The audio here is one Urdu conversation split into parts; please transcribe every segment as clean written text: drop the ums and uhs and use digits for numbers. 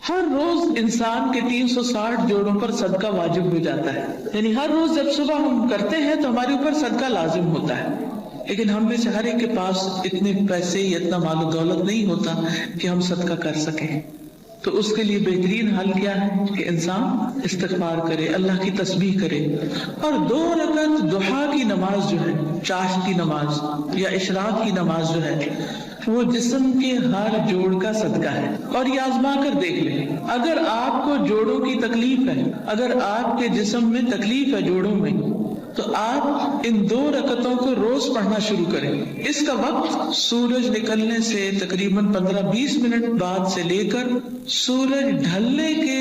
ہر روز انسان کے 360 جوڑوں پر صدقہ واجب ہو جاتا ہے. یعنی ہر روز جب صبح ہم کرتے ہیں تو ہمارے اوپر صدقہ لازم ہوتا ہے. لیکن ہم میں سے ہر ایک کے پاس اتنے پیسے یا اتنا مال و دولت نہیں ہوتا کہ ہم صدقہ کر سکیں. تو اس کے لیے بہترین حل کیا ہے کہ انسان استغفار کرے، اللہ کی تسبیح کرے، اور 2 رکعت ضحیٰ کی نماز جو ہے، چاشت کی نماز یا اشراق کی نماز جو ہے، وہ جسم کے ہر جوڑ کا صدقہ ہے. اور یہ آزما کر دیکھ لیں، اگر آپ کو جوڑوں کی تکلیف ہے، اگر آپ کے جسم میں تکلیف ہے جوڑوں میں، تو آپ ان 2 رکعتوں کو روز پڑھنا شروع کریں. اس کا وقت سورج نکلنے سے تقریباً 15-20 منٹ بعد سے لے کر سورج ڈھلنے کے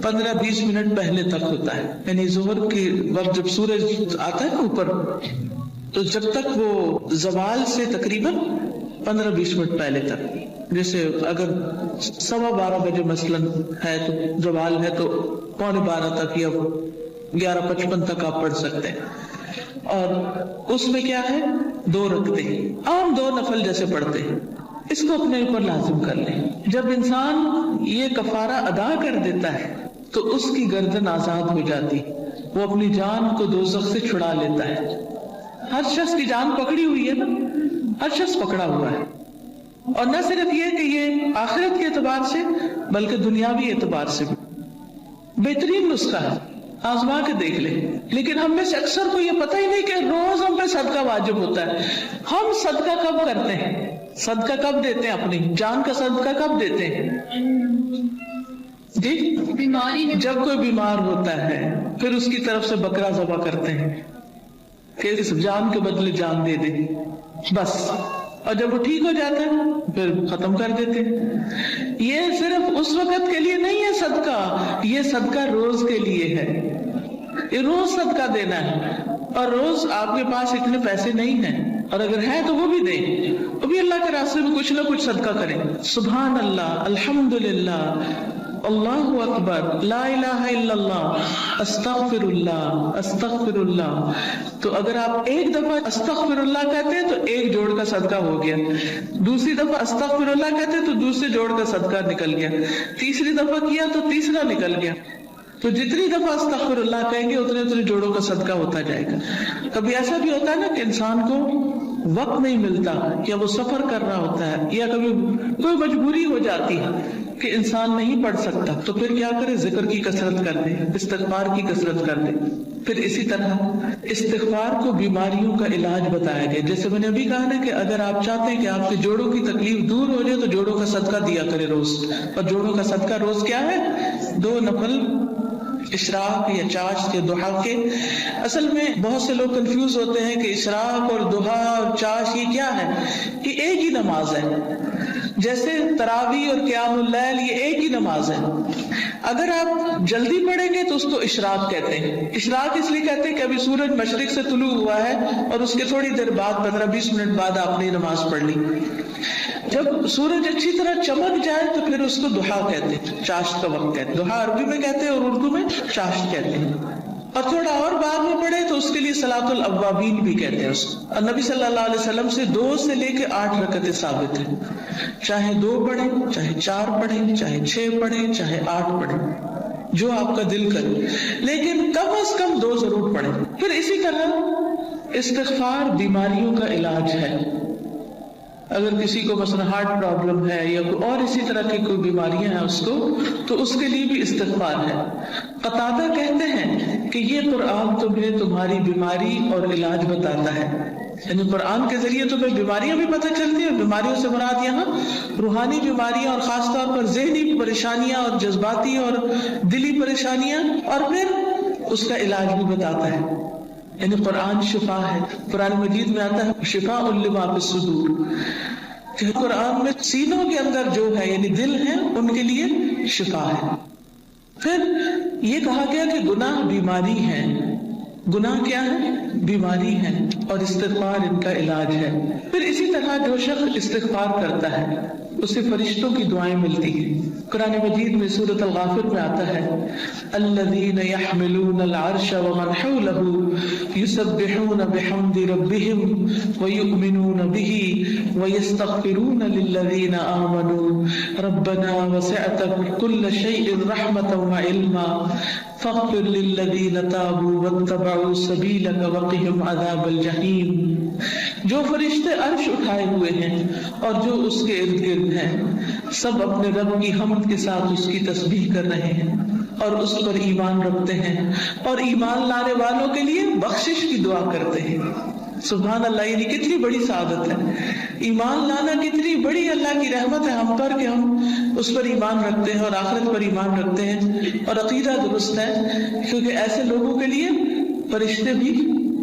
15-20 منٹ پہلے تک ہوتا ہے. یعنی ظہر کے وقت جب سورج آتا ہے نا اوپر، تو جب تک وہ زوال سے تقریباً 15-20 منٹ پہلے تک. جیسے اگر 12:15 بجے مثلاً ہے تو زوال ہے تو 11:45 تک یا 11:55 تک آپ پڑھ سکتے ہیں. اور اس میں کیا ہے 2 رکعتیں عام 2 نفل جیسے پڑھتے ہیں، اس کو اپنے اوپر لازم کر لیں. جب انسان یہ کفارہ ادا کر دیتا ہے تو اس کی گردن آزاد ہو جاتی، وہ اپنی جان کو دوزخ سے چھڑا لیتا ہے. ہر شخص کی جان پکڑی ہوئی ہے نا، ہر شخص پکڑا ہوا ہے. اور نہ صرف یہ کہ یہ آخرت کے اعتبار سے بلکہ دنیاوی اعتبار سے بھی بہترین نسخہ ہے. آزما کے دیکھ لیں. لیکن ہم میں سے اکثر کو یہ پتہ ہی نہیں کہ روز ہم پہ صدقہ واجب ہوتا ہے. ہم صدقہ کب کرتے ہیں، صدقہ کب دیتے ہیں، اپنی جان کا صدقہ کب دیتے ہیں؟ جی بیماری جب کوئی بیمار ہوتا ہے پھر اس کی طرف سے بکرا ذبح کرتے ہیں کہ اس جان کے بدلے جان دے دے بس. اور جب وہ ٹھیک ہو جاتا ہے پھر ختم کر دیتے ہیں. یہ صرف اس وقت کے لیے نہیں ہے صدقہ، یہ صدقہ روز کے لیے ہے. یہ روز صدقہ دینا ہے. اور روز آپ کے پاس اتنے پیسے نہیں ہیں، اور اگر ہیں تو وہ بھی دیں، وہ بھی اللہ کے راستے میں کچھ نہ کچھ صدقہ کریں. سبحان اللہ، الحمدللہ، اللہ اکبر، لا الہ الا اللہ، استغفر اللہ، استغفر اللہ. تو اگر آپ ایک دفعہ استغفر اللہ کہتے ہیں تو 1 جوڑ کا صدقہ ہو گیا، دوسری دفعہ استغفر اللہ کہتے ہیں تو دوسرے جوڑ کا صدقہ نکل گیا، تیسری دفعہ کیا تو تیسرا نکل گیا. تو جتنی دفعہ استغفر اللہ کہیں گے اتنے جوڑوں کا صدقہ ہوتا جائے گا. کبھی ایسا بھی ہوتا ہے نا کہ انسان کو وقت نہیں ملتا، یا وہ سفر کر رہا ہوتا ہے، یا کبھی کوئی مجبوری ہو جاتی ہے کہ انسان نہیں پڑھ سکتا، تو پھر کیا کرے، ذکر کی کثرت کر دے، استغفار کی کثرت کر دے. پھر اسی طرح استغفار کو بیماریوں کا علاج بتایا گیا. جیسے میں نے ابھی کہا نا کہ اگر آپ چاہتے ہیں کہ آپ کے جوڑوں کی تکلیف دور ہو جائے تو جوڑوں کا صدقہ دیا کرے روز. اور جوڑوں کا صدقہ روز کیا ہے، 2 نفل اشراق یا چاشت یا ضحیٰ کے. اصل میں بہت سے لوگ کنفیوز ہوتے ہیں کہ اشراق اور ضحیٰ اور چاشت یہ کیا ہے. یہ ایک ہی نماز ہے. جیسے تراویح اور قیام اللیل یہ ایک ہی نماز ہے. اگر آپ جلدی پڑھیں گے تو اس کو اشراق کہتے ہیں. اشراق اس لیے کہتے ہیں کہ ابھی سورج مشرق سے طلوع ہوا ہے اور اس کے تھوڑی دیر بعد 15-20 منٹ بعد آپ نے نماز پڑھ لی. جب سورج اچھی طرح چمک جائے تو پھر اس کو ضحیٰ کہتے ہیں، چاشت کا وقت کہتے ہیں. ضحیٰ عربی میں کہتے ہیں اور اردو میں چاشت کہتے ہیں. اور تھوڑا اور بعد میں پڑھے تو اس کے لیے صلاۃ الاوابین بھی کہتے ہیں اس کو. اور نبی صلی اللہ علیہ وسلم سے 2 سے لے کے 8 رکعتیں ثابت ہیں. چاہے 2 پڑھیں، چاہے 4 پڑھیں، چاہے 6 پڑھیں، چاہے 8 پڑھیں، جو آپ کا دل کرے، لیکن کم از کم 2 ضرور پڑھیں. پھر اسی طرح استغفار بیماریوں کا علاج ہے. اگر کسی کو مثلا ہارٹ پرابلم ہے یا کوئی اور اسی طرح کی کوئی بیماریاں ہیں اس کو، تو اس کے لیے بھی استغفار ہے. قتادہ کہتے ہیں کہ یہ قرآن تمہیں تمہاری بیماری اور علاج بتاتا ہے. یعنی قرآن کے ذریعے تمہیں بیماریاں بھی پتہ چلتی ہیں. بیماریوں سے مراد یہاں روحانی بیماریاں اور خاص طور پر ذہنی پریشانیاں اور جذباتی اور دلی پریشانیاں، اور پھر اس کا علاج بھی بتاتا ہے. یعنی قرآن شفا ہے. قرآن مجید میں آتا ہے شفاء لما فی الصدور، کہ قرآن میں سینوں کے اندر جو ہے یعنی دل ہے ان کے لیے شفا ہے. پھر یہ کہا گیا کہ گناہ بیماری ہے. گناہ کیا ہے؟ بیماری ہے، اور استغفار ان کا علاج ہے. پھر اسی طرح جو شخص استغفار کرتا ہے اسے فرشتوں کی دعائیں ملتی ہیں. قرآن مجید میں سورۃ الغافر میں آتا ہے الذین یحملون العرش ومن حولہ یسبحون بحمد ربہم ویؤمنون بہ ویستغفرون للذین آمنوا ربنا وسعت کل شیء رحمۃ وعلما فاغفر للذین تابوا واتبعوا سبیلک وقہم عذاب الجحیم. جو فرشتے عرش اٹھائے ہوئے ہیں اور جو اس کے ارد گرد ہیں سب اپنے رب کی حمد کے ساتھ اس کی تسبیح کر رہے ہیں اور اس پر ایمان رکھتے ہیں اور ایمان لانے والوں کے لیے بخشش کی دعا کرتے ہیں. سبحان اللہ، یعنی کتنی بڑی سعادت ہے. ایمان لانا کتنی بڑی اللہ کی رحمت ہے ہم پر کہ ہم اس پر ایمان رکھتے ہیں اور آخرت پر ایمان رکھتے ہیں اور عقیدہ درست ہے، کیونکہ ایسے لوگوں کے لیے فرشتے بھی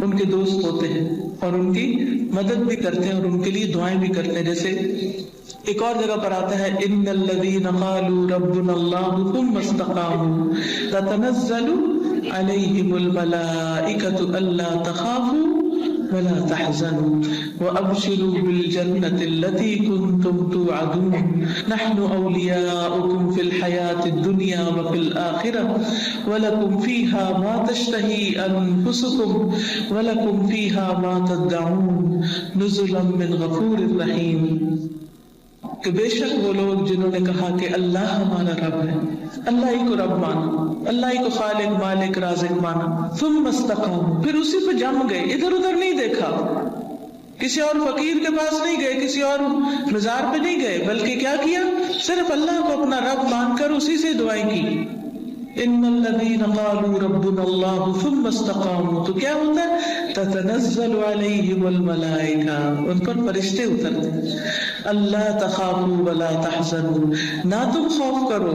ان کے دوست ہوتے ہیں اور ان کی مدد بھی کرتے ہیں اور ان کے لیے دعائیں بھی کرتے ہیں. جیسے ایک اور جگہ پر آتا ہے ان الذین قالوا ربنا اللہ ثم استقاموا تتنزل علیہم الملائکۃ الا تخافوا ولا تحزنوا وابشروا بالجنة التي كنتم توعدون نحن اولیاؤکم فی الحیاة الدنیا وفی الآخرة ولکم فیہا ما تشتہی انفسکم ولکم فیہا ما تدعون نزلا من غفور رحیم. کہ بے شک وہ لوگ جنہوں نے کہا کہ اللہ ہمارا رب ہے، اللہ ہی کو رب مانا، اللہ ہی کو خالق مالک رازق مانا، ثم استقاموا، پھر اسی پہ جم گئے، ادھر ادھر نہیں دیکھا، کسی اور فقیر کے پاس نہیں گئے، کسی اور مزار پہ نہیں گئے، بلکہ کیا کیا؟ صرف اللہ کو اپنا رب مان کر اسی سے دعائیں کی. ان الذین قالوا ربنا اللہ ثم استقاموا، تو کیا ہوتا ہے؟ تتنزل علیہم الملائکہ، ان پر فرشتے اترتے ہیں. اللہ تخافوا ولا تحزنوا، نہ تم خوف کرو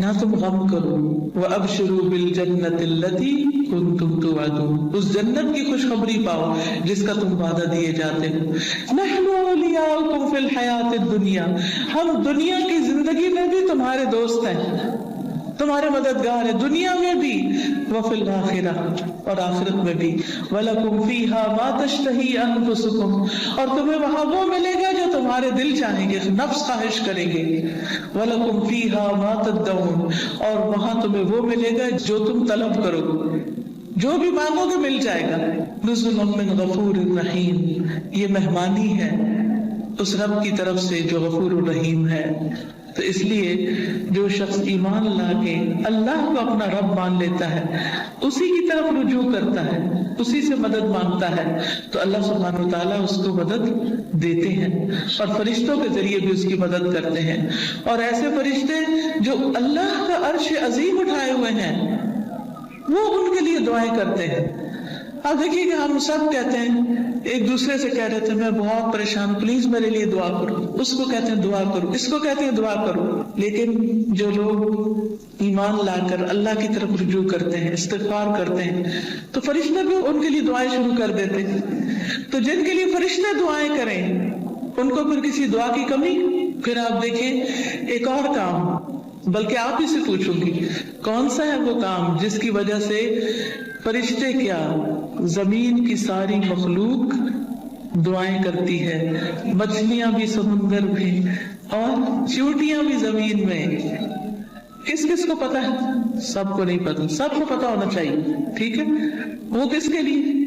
نہ تم غم کرو. وابشروا بالجنة التي کنتم توعدون، اس جنت کی خوشخبری پاؤ جس کا تم وعدہ دیے جاتے ہو. نحن اولیاؤکم فی الحیاۃ الدنیا، ہم دنیا کی زندگی میں بھی تمہارے دوست ہیں، تمہارے مددگار ہیں، دنیا میں بھی وفی الآخرہ، اور آخرت میں بھی. وَلَكُمْ فِيهَا مَا تَشْتَهِي أَنفُسُكُمْ، اور تمہیں وہاں وہ ملے گا جو تمہارے دل چاہیں گے، نفس خواہش کریں گے. وَلَكُمْ فِيهَا مَا تَدَّعُونَ، اور وہاں تمہیں وہ ملے گا جو تم طلب کرو گے، جو بھی مانگو گے مل جائے گا. نُزُلًا مِّن غَفُورٍ رَحِيمٍ، یہ مہمانی ہے اس رب کی طرف سے جو غفور الرحیم ہے. تو اس لیے جو شخص ایمان لا کے اللہ کو اپنا رب مان لیتا ہے، اسی کی طرف رجوع کرتا ہے، اسی سے مدد مانگتا ہے، تو اللہ سبحانہ وتعالیٰ اس کو مدد دیتے ہیں اور فرشتوں کے ذریعے بھی اس کی مدد کرتے ہیں. اور ایسے فرشتے جو اللہ کا عرش عظیم اٹھائے ہوئے ہیں وہ ان کے لیے دعائیں کرتے ہیں. آپ دیکھیے کہ ہم سب کہتے ہیں، ایک دوسرے سے کہہ رہے تھے میں بہت پریشان، پلیز میرے لیے دعا کرو، اس کو کہتے ہیں دعا کرو، اس کو کہتے ہیں دعا کرو. لیکن جو لوگ ایمان لا کر اللہ کی طرف رجوع کرتے ہیں، استغفار کرتے ہیں، تو فرشتے بھی ان کے لیے دعائیں شروع کر دیتے ہیں. تو جن کے لیے فرشتے دعائیں کریں ان کو پھر کسی دعا کی کمی. پھر آپ دیکھیں ایک اور کام، بلکہ آپ ہی سے پوچھوں گی کون سا ہے وہ کام جس کی وجہ سے فرشتے کیا زمین کی ساری مخلوق دعائیں کرتی ہے، مچھلیاں بھی سمندر میں اور چیونٹیاں بھی زمین میں. کس کس کو پتا ہے؟ سب کو نہیں پتا، سب کو پتا ہونا چاہیے. ٹھیک ہے، وہ کس کے لیے؟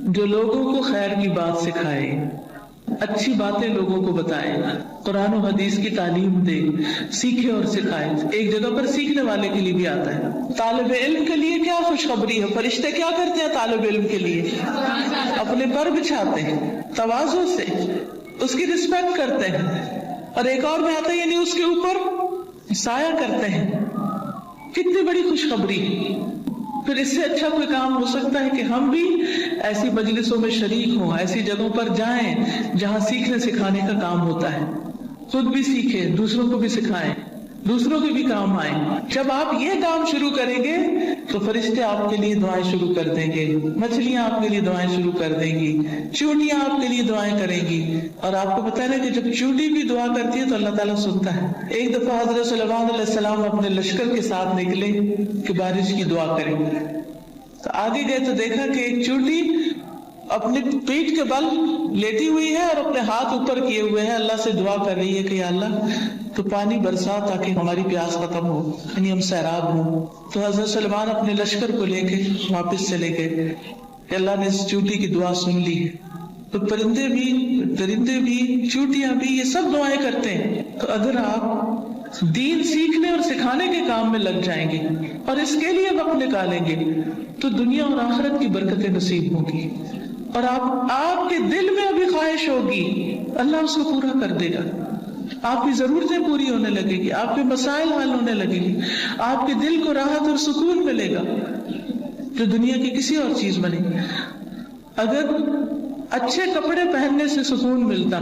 جو لوگوں کو خیر کی بات سکھائے، اچھی باتیں لوگوں کو بتائے، قرآن و حدیث کی تعلیم دے، سیکھے اور سکھائے. ایک جگہ پر سیکھنے والے کے لیے بھی آتا ہے. طالب علم کے لیے کیا خوشخبری ہے؟ فرشتے کیا کرتے ہیں طالب علم کے لیے؟ اپنے پر بچھاتے ہیں تواضع سے، اس کی رسپیکٹ کرتے ہیں. اور ایک اور میں آتا ہے یعنی اس کے اوپر سایہ کرتے ہیں. کتنی بڑی خوشخبری. پھر اس سے اچھا کوئی کام ہو سکتا ہے کہ ہم بھی ایسی مجلسوں میں شریک ہوں، ایسی جگہوں پر جائیں جہاں سیکھنے سکھانے کا کام ہوتا ہے. خود بھی سیکھیں، دوسروں کو بھی سکھائیں، دوسروں کے بھی کام آئیں. جب آپ یہ کام شروع کریں گے تو فرشتے آپ کے لیے دعائیں شروع کر دیں گے، مچھلیاں آپ کے لیے دعائیں شروع کر دیں گی، چونٹیاں آپ کے لیے دعائیں کریں گی. اور آپ کو پتا ہے کہ جب چونٹی بھی دعا کرتی ہے تو اللہ تعالیٰ سنتا ہے. ایک دفعہ حضرت سلیمان علیہ السلام اپنے لشکر کے ساتھ نکلے کہ بارش کی دعا کریں. تو آگے گئے تو دیکھا کہ ایک چونٹی اپنی پیٹھ کے بل لیٹی ہوئی ہے اور اپنے ہاتھ اوپر کیے ہوئے ہیں، اللہ سے دعا کر رہی ہے کہ یا اللہ تو پانی برسا تاکہ ہماری پیاس ختم ہو، یعنی ہم سیراب ہوں۔ تو حضرت سلمان اپنے لشکر کو لے کے واپس چلے گئے کہ اللہ نے اس چونٹی کی دعا سن لی ہے۔ تو پرندے بھی، درندے بھی، چونٹیاں بھی، یہ سب دعائیں کرتے ہیں۔ تو اگر آپ دین سیکھنے اور سکھانے کے کام میں لگ جائیں گے اور اس کے لیے وقت نکالیں گے تو دنیا اور آخرت کی برکتیں نصیب ہوں گی، اور آپ کے دل میں ابھی خواہش ہوگی اللہ اس کو پورا کر دے گا، آپ کی ضرورتیں پوری ہونے لگے گی، آپ کے مسائل حل ہونے لگے گی، آپ کے دل کو راحت اور سکون ملے گا جو دنیا کی کسی اور چیز میں نہیں۔ اگر اچھے کپڑے پہننے سے سکون ملتا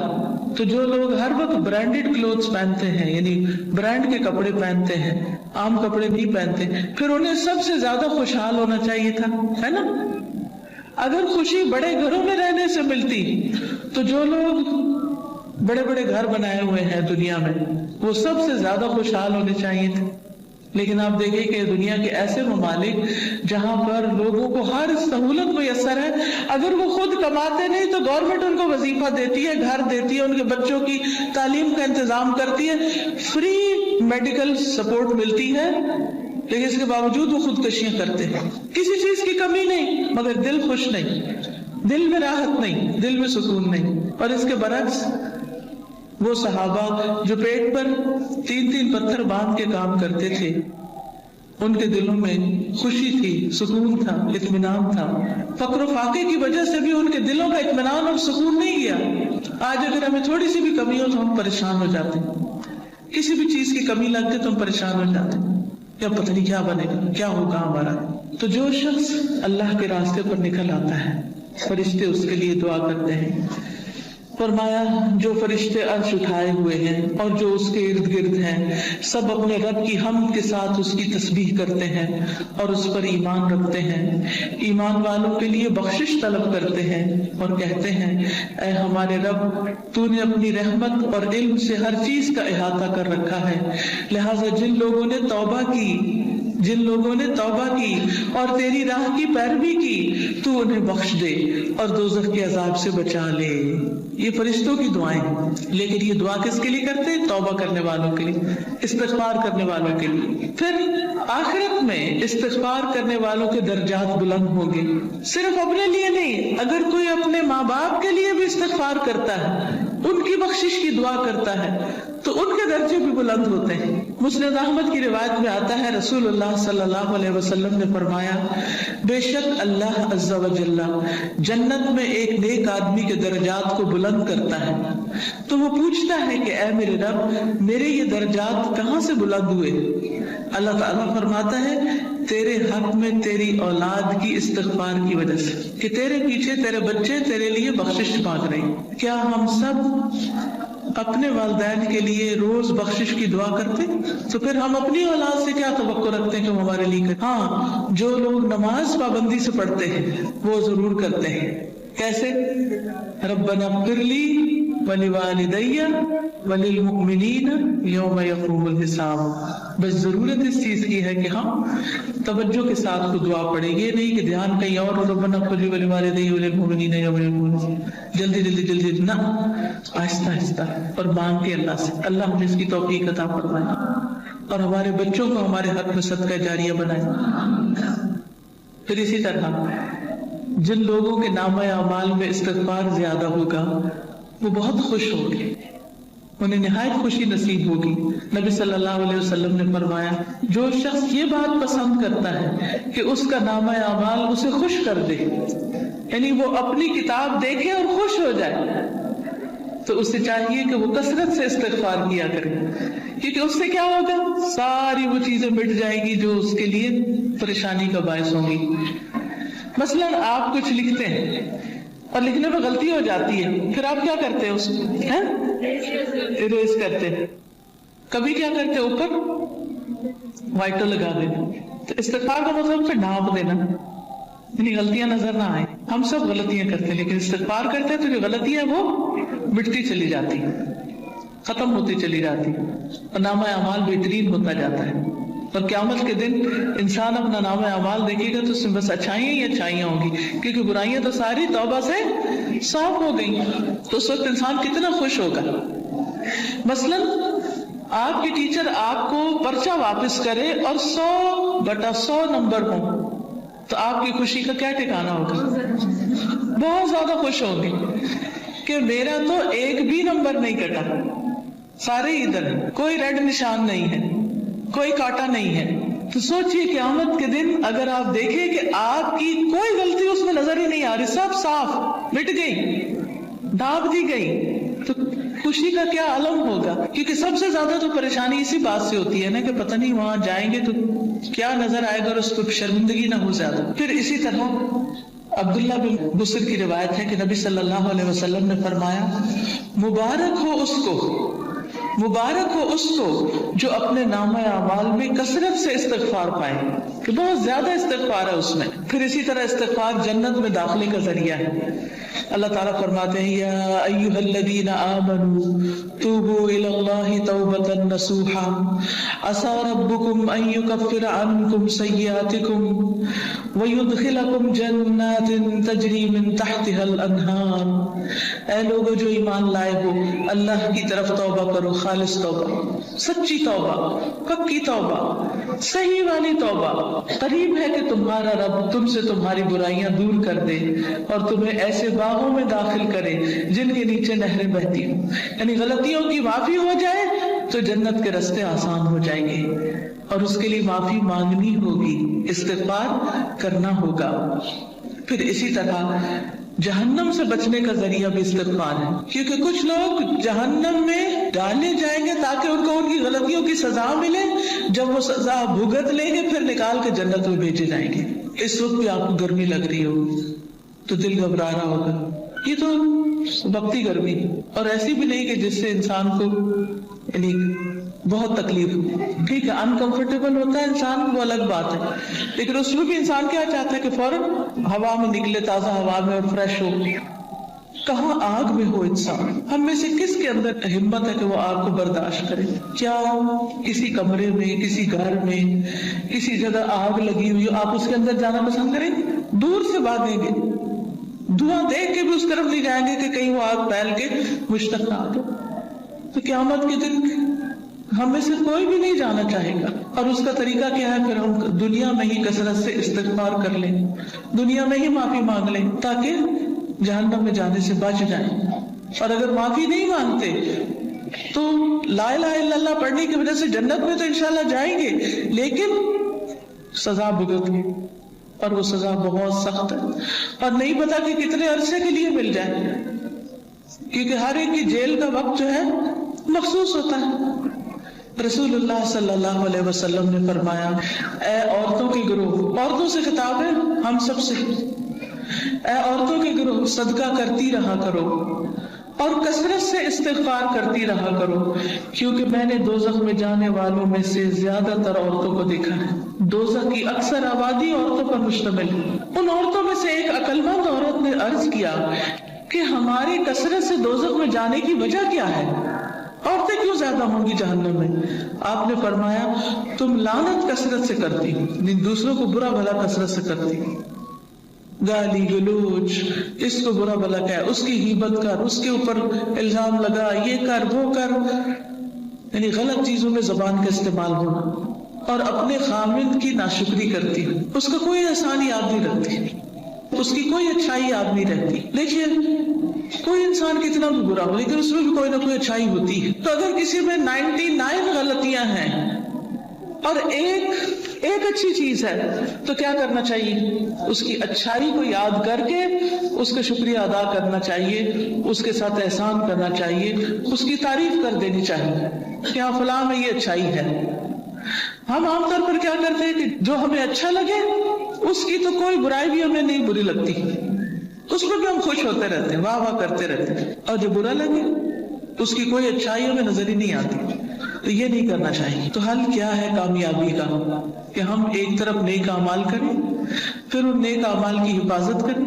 تو جو لوگ ہر وقت برانڈیڈ کلوتھز پہنتے ہیں، یعنی برانڈ کے کپڑے پہنتے ہیں، عام کپڑے نہیں پہنتے، پھر انہیں سب سے زیادہ خوشحال ہونا چاہیے تھا، ہے نا؟ اگر خوشی بڑے گھروں میں رہنے سے ملتی تو جو لوگ بڑے بڑے گھر بنائے ہوئے ہیں دنیا میں وہ سب سے زیادہ خوشحال ہونے چاہیے تھے۔ لیکن آپ دیکھیں کہ دنیا کے ایسے ممالک جہاں پر لوگوں کو ہر سہولت میسر ہے، اگر وہ خود کماتے نہیں تو گورنمنٹ ان کو وظیفہ دیتی ہے، گھر دیتی ہے، ان کے بچوں کی تعلیم کا انتظام کرتی ہے، فری میڈیکل سپورٹ ملتی ہے، لیکن اس کے باوجود وہ خودکشیاں کرتے ہیں۔ کسی چیز کی کمی نہیں مگر دل خوش نہیں، دل میں راحت نہیں، دل میں سکون نہیں۔ اور اس کے برعکس وہ صحابہ جو پیٹ پر 3 پتھر باندھ کے کام کرتے تھے، ان کے دلوں میں خوشی تھی، سکون تھا، اطمینان تھا۔ فقر و فاقے کی وجہ سے بھی ان کے دلوں کا اطمینان اور سکون نہیں گیا۔ آج اگر ہمیں تھوڑی سی بھی کمی ہو تو ہم پریشان ہو جاتے ہیں، کسی بھی چیز کی کمی لگتی تو ہم پریشان ہو جاتے ہیں، یا پتہ نہیں کیا بنے گا، کیا ہوگا ہمارا۔ تو جو شخص اللہ کے راستے پر نکل آتا ہے، فرشتے اس کے لیے دعا کرتے ہیں۔ فرمایا جو فرشتے عرش اٹھائے ہوئے ہیں اور جو اس کے ارد گرد ہیں سب اپنے رب کی حمد کے ساتھ اس کی تسبیح کرتے ہیں اور اس پر ایمان رکھتے ہیں، ایمان والوں کے لیے بخشش طلب کرتے ہیں اور کہتے ہیں اے ہمارے رب، تو نے اپنی رحمت اور علم سے ہر چیز کا احاطہ کر رکھا ہے، لہٰذا جن لوگوں نے توبہ کی اور تیری راہ کی پیروی کی تو انہیں بخش دے اور دوزخ کے عذاب سے بچا لے۔ یہ فرشتوں کی دعائیں، لیکن یہ دعا کس کے لیے کرتے ہیں؟ توبہ کرنے والوں کے لیے، استغفار کرنے والوں کے لیے۔ پھر آخرت میں استغفار کرنے والوں کے درجات بلند ہوں گے، صرف اپنے لیے نہیں، اگر کوئی اپنے ماں باپ کے لیے بھی استغفار کرتا ہے، ان کی بخشش کی دعا کرتا ہے تو ان کے درجے بھی بلند ہوتے ہیں۔ مسند احمد کی روایت میں آتا ہے رسول اللہ صلی اللہ علیہ وسلم نے فرمایا بے شک اللہ عز و جل جنت میں ایک نیک آدمی کے درجات کو بلند کرتا ہے، تو وہ پوچھتا ہے کہ اے میرے رب، میرے یہ درجات کہاں سے بلند ہوئے؟ اللہ تعالیٰ فرماتا ہے تیرے حق میں تیری اولاد کی استغفار کی وجہ سے، کہ تیرے پیچھے تیرے بچے تیرے لیے بخشش مانگ رہے ہیں۔ کیا ہم سب اپنے والدین کے لیے روز بخشش کی دعا کرتے؟ تو پھر ہم اپنی اولاد سے کیا توقع رکھتے ہیں کہ وہ ہمارے لیے کریں؟ ہاں، جو لوگ نماز پابندی سے پڑھتے ہیں وہ ضرور کرتے ہیں۔ کیسے؟ ربنا اغفر لی ولوالدی وللمؤمنین یوم یقوم الحساب۔ بس ضرورت اس چیز کی ہے کہ ہم توجہ کے ساتھ کو دعا پڑھیں، یہ نہیں کہ دھیان کہیں اور ہو، ربنا اغفر لی ولوالدی وللمؤمنین یوم یقوم الحساب، جلدی نہ، آہستہ آہستہ اور مانگ کے اللہ سے، اللہ ہمیں اس کی توفیق عطا فرمائے اور ہمارے بچوں کو ہمارے حق میں صدقہ جاریہ بنائے۔ پھر اسی طرح جن لوگوں کے نامہ اعمال میں استغفار زیادہ ہوگا وہ بہت خوش ہوں گے، انہیں نہایت خوشی نصیب ہوگی۔ نبی صلی اللہ علیہ وسلم نے فرمایا جو شخص یہ بات پسند کرتا ہے کہ اس کا نامہ اعمال اسے خوش کر دے، یعنی وہ اپنی کتاب دیکھے اور خوش ہو جائے، تو اسے چاہیے کہ وہ کثرت سے استغفار کیا کرے، کیونکہ اس سے کیا ہوگا؟ ساری وہ چیزیں مٹ جائیں گی جو اس کے لیے پریشانی کا باعث ہوں گی۔ مثلا آپ کچھ لکھتے ہیں اور لکھنے میں غلطی ہو جاتی ہے، پھر آپ کیا کرتے ہیں؟ اس کو اریز کرتے ہیں، کبھی کیا کرتے ہیں؟ اوپر وائٹر لگا دینا۔ تو استغفار کا مطلب پھر ڈھانپ دینا، یعنی غلطیاں نظر نہ آئیں۔ ہم سب غلطیاں کرتے ہیں لیکن استغفار کرتے ہیں تو جو غلطیاں وہ مٹتی چلی جاتی ہیں، ختم ہوتی چلی جاتی ہے اور نامہ اعمال بہترین ہوتا جاتا ہے۔ اور قیامت کے دن انسان اپنا نامہ اعمال دیکھے گا تو اس میں بس اچھائیاں ہی اچھائیاں ہوں گی، کیونکہ برائیاں تو ساری توبہ سے صاف ہو گئی، تو اس وقت انسان کتنا خوش ہوگا۔ مثلا آپ کی ٹیچر آپ کو پرچہ واپس کرے اور 100/100 نمبر ہوں تو آپ کی خوشی کا کیا ٹھکانا ہوگا؟ بہت زیادہ خوش ہوں گے کہ میرا تو ایک بھی نمبر نہیں کٹا، سارے ادھر، کوئی ریڈ نشان نہیں ہے، کوئی کاٹا نہیں ہے. تو سوچئے قیامت کے دن اگر آپ دیکھیں کہ آپ کی کوئی غلطی اس میں نظر ہی نہیں آ رہی، سب صاف مٹ گئی، ڈھانپ دی گئی، تو خوشی کا کیا عالم ہوگا. کیونکہ سب سے زیادہ تو پریشانی اسی بات سے ہوتی ہے نا کہ پتہ نہیں وہاں جائیں گے تو کیا نظر آئے گا اور اس کو شرمندگی نہ ہو زیادہ. پھر اسی طرح عبداللہ بن بصر کی روایت ہے کہ نبی صلی اللہ علیہ وسلم نے فرمایا مبارک ہو اس کو جو اپنے نامہ اعمال میں کثرت سے استغفار پائے، کہ بہت زیادہ استغفار ہے اس میں. پھر اسی طرح استغفار جنت میں داخلے کا ذریعہ ہے. اللہ تعالیٰ فرماتے ہیں یا ایھا الذین آمنوا توبوا الی اللہ توبۃ نصوحا عسى ربکم ان یکفر عنکم سیئاتکم ویدخلکم جنات تجری من تحتها الانہار. اے لوگو جو ایمان لائے ہو، اللہ کی طرف توبہ کرو، خالص توبہ، سچی توبہ، پکی توبہ، صحیح والی توبہ. قریب ہے کہ تمہارا رب تم سے تمہاری برائیاں دور کر دے اور تمہیں ایسے باغوں میں داخل کرے جن کے نیچے نہریں بہتی ہوں. یعنی غلطیوں کی معافی ہو جائے تو جنت کے راستے آسان ہو جائیں گے، اور اس کے لیے معافی مانگنی ہوگی، استغفار کرنا ہوگا. پھر اسی طرح جہنم سے بچنے کا ذریعہ بھی استغفار ہے، کیونکہ کچھ لوگ جہنم میں ڈالے جائیں گے تاکہ ان کو ان کی غلطیوں کی سزا ملے. جب وہ سزا بھگت لیں گے پھر نکال کے جنت میں بھیجے جائیں گے. اس وقت بھی آپ کو گرمی لگ رہی ہوگی تو دل گھبرا رہا ہوگا. یہ تو وقتی گرمی، اور ایسی بھی نہیں کہ جس سے انسان کو یعنی بہت تکلیف. ٹھیک ہے انکمفرٹیبل ہوتا ہے انسان، وہ الگ بات ہے، لیکن اس میں بھی انسان کیا چاہتا ہے کہ فوراً ہوا میں نکلے، تازہ ہوا میں، اور فریش ہو. کہاں آگ میں ہو انسان. ہم میں سے کس کے اندر ہمت ہے کہ وہ آگ کو برداشت کرے؟ کیا کسی کمرے میں، کسی گھر میں، کسی جگہ آگ لگی ہوئی آپ اس کے اندر جانا پسند کریں گے؟ دور سے بھاگیں گے، دھواں دیکھ کے بھی اس طرف نہیں جائیں گے کہ کہیں وہ آگ پھیل کے مجھ تک نہ آ جائے. تو قیامت کے دن ہم میں سے کوئی بھی نہیں جانا چاہے گا. اور اس کا طریقہ کیا ہے؟ پھر ہم دنیا میں ہی کثرت سے استغفار کر لیں، دنیا میں ہی معافی مانگ لیں تاکہ جہنم میں جانے سے بچ جائیں. اور اگر معافی نہیں مانگتے تو لا الہ الا اللہ پڑھنے کی وجہ سے جنت میں تو انشاءاللہ جائیں گے، لیکن سزا بھگت گے، اور وہ سزا بہت سخت ہے، اور نہیں پتا کہ کتنے عرصے کے لیے مل جائے، کیونکہ ہر ایک کی جیل کا وقت جو ہے مخصوص ہوتا ہے. رسول اللہ صلی اللہ علیہ وسلم نے فرمایا اے عورتوں کے گروہ، عورتوں سے خطاب ہے ہم سب سے، اے عورتوں کے گروہ صدقہ کرتی رہا کرو اور کثرت سے استغفار کرتی رہا کرو، کیونکہ میں نے دوزخ میں جانے والوں میں سے زیادہ تر عورتوں کو دیکھا ہے. دوزخ کی اکثر آبادی عورتوں پر مشتمل ہے. ان عورتوں میں سے ایک عقل مند عورت نے عرض کیا کہ ہماری کثرت سے دوزخ میں جانے کی وجہ کیا ہے؟ عورتیں کیوں زیادہ ہوں گی جہنم میں؟ آپ نے فرمایا تم لعنت کثرت سے کرتی، دوسروں کو برا بھلا کثرت سے کرتی، گالی گلوچ، اس کو برا بھلا کہہ، اس کی غیبت کر، اس کے اوپر الزام لگا، یہ کر وہ کر، یعنی غلط چیزوں میں زبان کا استعمال ہونا، اور اپنے خامند کی ناشکری کرتی، اس کا کوئی احسان یاد نہیں رکھتی، اس کی کوئی اچھائی یاد نہیں رہتی. دیکھیے کوئی انسان کتنا بھی برا ہو لیکن اس میں بھی کوئی نہ کوئی اچھائی ہوتی ہے. تو اگر کسی میں 99 غلطیاں ہیں اور ایک اچھی چیز ہے تو کیا کرنا چاہیے؟ اس کی اچھائی کو یاد کر کے اس کا شکریہ ادا کرنا چاہیے، اس کے ساتھ احسان کرنا چاہیے، اس کی تعریف کر دینی چاہیے کہ ہاں فلاں میں یہ اچھائی ہے. ہم عام طور پر کیا کرتے ہیں کہ جو ہمیں اچھا لگے اس کی تو کوئی برائی بھی ہمیں نہیں بری لگتی، اس پر بھی ہم خوش ہوتے رہتے ہیں، واہ واہ کرتے رہتے ہیں، اور جو برا لگے اس کی کوئی اچھائی ہمیں نظر ہی نہیں آتی. تو یہ نہیں کرنا چاہیے. تو حل کیا ہے کامیابی کا؟ کہ ہم ایک طرف نیک اعمال کریں، پھر ان نیک اعمال کی حفاظت کریں،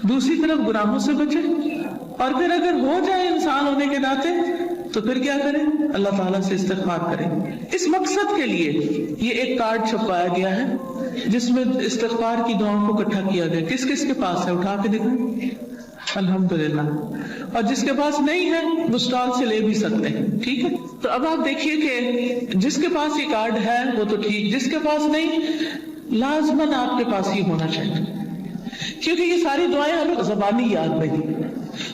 دوسری طرف گناہوں سے بچیں، اور پھر اگر ہو جائے انسان ہونے کے ناطے تو پھر کیا کریں؟ اللہ تعالیٰ سے استغفار کریں. اس مقصد کے لیے یہ ایک کارڈ چھپایا گیا ہے جس میں استغفار کی دعاؤں کو اکٹھا کیا گیا. کس کس کے پاس ہے؟ اٹھا کے دیکھیں. الحمدللہ. اور جس کے پاس نہیں ہے وہ اسٹال سے لے بھی سکتے ہیں. ٹھیک ہے. تو اب آپ دیکھیے کہ جس کے پاس یہ کارڈ ہے وہ تو ٹھیک، جس کے پاس نہیں لازماً آپ کے پاس ہی ہونا چاہیے، کیونکہ یہ ساری دعائیں ہمیں زبانی یاد نہیں،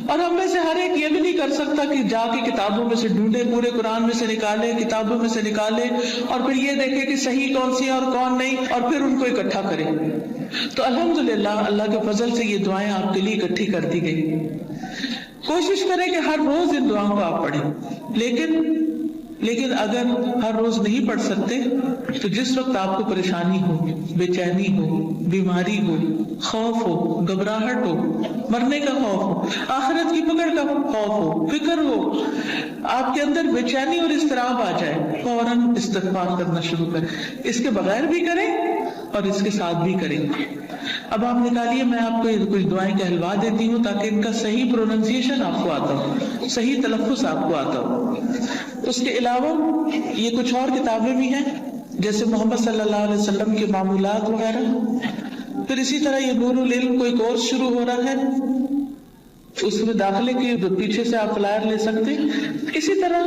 اور ہم میں سے ہر ایک یہ بھی نہیں کر سکتا کہ جا کے کتابوں میں سے ڈھونڈے، پورے قرآن میں سے نکالے، کتابوں میں سے نکالے، اور پھر یہ دیکھے کہ صحیح کون سی ہے اور کون نہیں، اور پھر ان کو اکٹھا کرے۔ تو الحمدللہ اللہ کے فضل سے یہ دعائیں آپ کے لیے اکٹھی کر دی گئی۔ کوشش کریں کہ ہر روز ان دعاؤں کو آپ پڑھیں، لیکن اگر ہر روز نہیں پڑھ سکتے تو جس وقت آپ کو پریشانی ہو، بے چینی ہو، بیماری ہو، خوف ہو، گھبراہٹ ہو، مرنے کا خوف ہو، آخرت کی پکڑ کا خوف ہو، فکر ہو، آپ کے اندر بے چینی اور اضطراب آ جائے، فوراً استغفار کرنا شروع کریں۔ اس کے بغیر بھی کریں اور اس کے ساتھ بھی کریں۔ اب آپ نکالیے، میں آپ کو کچھ دعائیں کہلوا دیتی ہوں تاکہ ان کا صحیح پروننسیشن آپ کو آتا ہو، صحیح تلفظ آپ کو آتا ہو۔ اس کے علاوہ یہ کچھ اور کتابیں بھی ہیں، جیسے محمد صلی اللہ علیہ وسلم کے معمولات وغیرہ، پھر اسی طرح یہ نور العلم کوئی کورس شروع ہو رہا ہے، اس میں داخلے کے پیچھے سے آپ فلائر لے سکتے۔ اسی طرح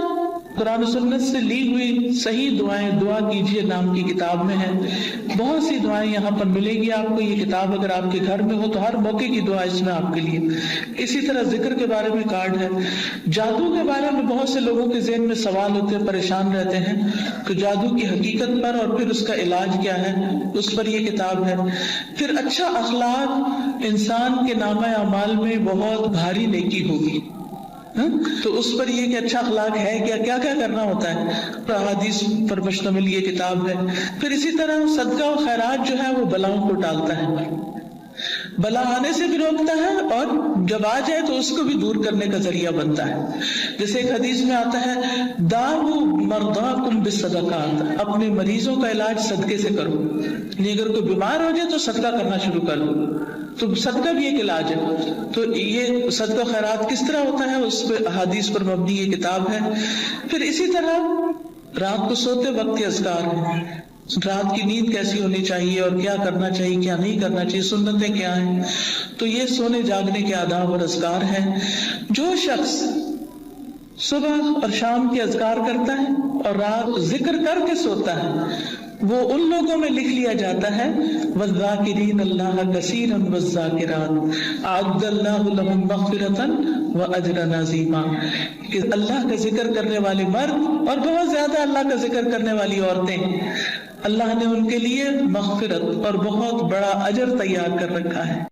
قرآن و سنت سے لی ہوئی صحیح دعائیں، دعا کیجیے نام کی کتاب میں ہے، بہت سی دعائیں یہاں پر ملے گی آپ کو۔ یہ کتاب اگر آپ کے گھر میں ہو تو ہر موقع کی دعا اس میں آپ کے لیے۔ اسی طرح ذکر کے بارے میں کارڈ ہے، جادو کے بارے میں بہت سے لوگوں کے ذہن میں سوال ہوتے ہیں، پریشان رہتے ہیں کہ جادو کی حقیقت پر اور پھر اس کا علاج کیا ہے، اس پر یہ کتاب ہے۔ پھر اچھا اخلاق انسان کے نامہ اعمال میں بہت بھاری نیکی ہوگی، تو اس پر یہ کہ اچھا اخلاق ہے کیا کیا کرنا ہوتا ہے، احادیث پر مشتمل یہ کتاب ہے۔ پھر اسی طرح صدقہ و خیرات جو ہے وہ بلاؤں کو ٹالتا ہے، بلا آنے سے بھی روکتا ہے، اور جب آ جائے تو اس کو بھی دور کرنے کا ذریعہ بنتا ہے۔ جیسے ایک حدیث میں آتا ہے، داؤ مرضاکم بالصدقات، اپنے مریضوں کا علاج صدقے سے کرو، یعنی اگر کوئی بیمار ہو جائے تو صدقہ کرنا شروع کر دو، تو صدقہ بھی ایک علاج ہے۔ تو یہ صدقہ خیرات کس طرح ہوتا ہے، اس پہ احادیث پر مبنی یہ کتاب ہے۔ پھر اسی طرح رات کو سوتے وقت کے اذکار ہیں، رات کی نیند کیسی ہونی چاہیے اور کیا کرنا چاہیے کیا نہیں کرنا چاہیے، سنتیں کیا ہیں، تو یہ سونے جاگنے کے آداب اور اذکار ہیں۔ جو شخص صبح اور شام کے اذکار کرتا ہے اور رات ذکر کر کے سوتا ہے، وہ ان لوگوں میں لکھ لیا جاتا ہے، وَالذَّاكِرِينَ اللَّهَ كَثِيرًا وَالذَّاكِرَاتِ أَعَدَّ اللَّهُ لَهُمْ مَغْفِرَةً وَأَجْرًا عَظِيمًا، کہ اللہ کا ذکر کرنے والے مرد اور بہت زیادہ اللہ کا ذکر کرنے والی عورتیں، اللہ نے ان کے لیے مغفرت اور بہت بڑا اجر تیار کر رکھا ہے۔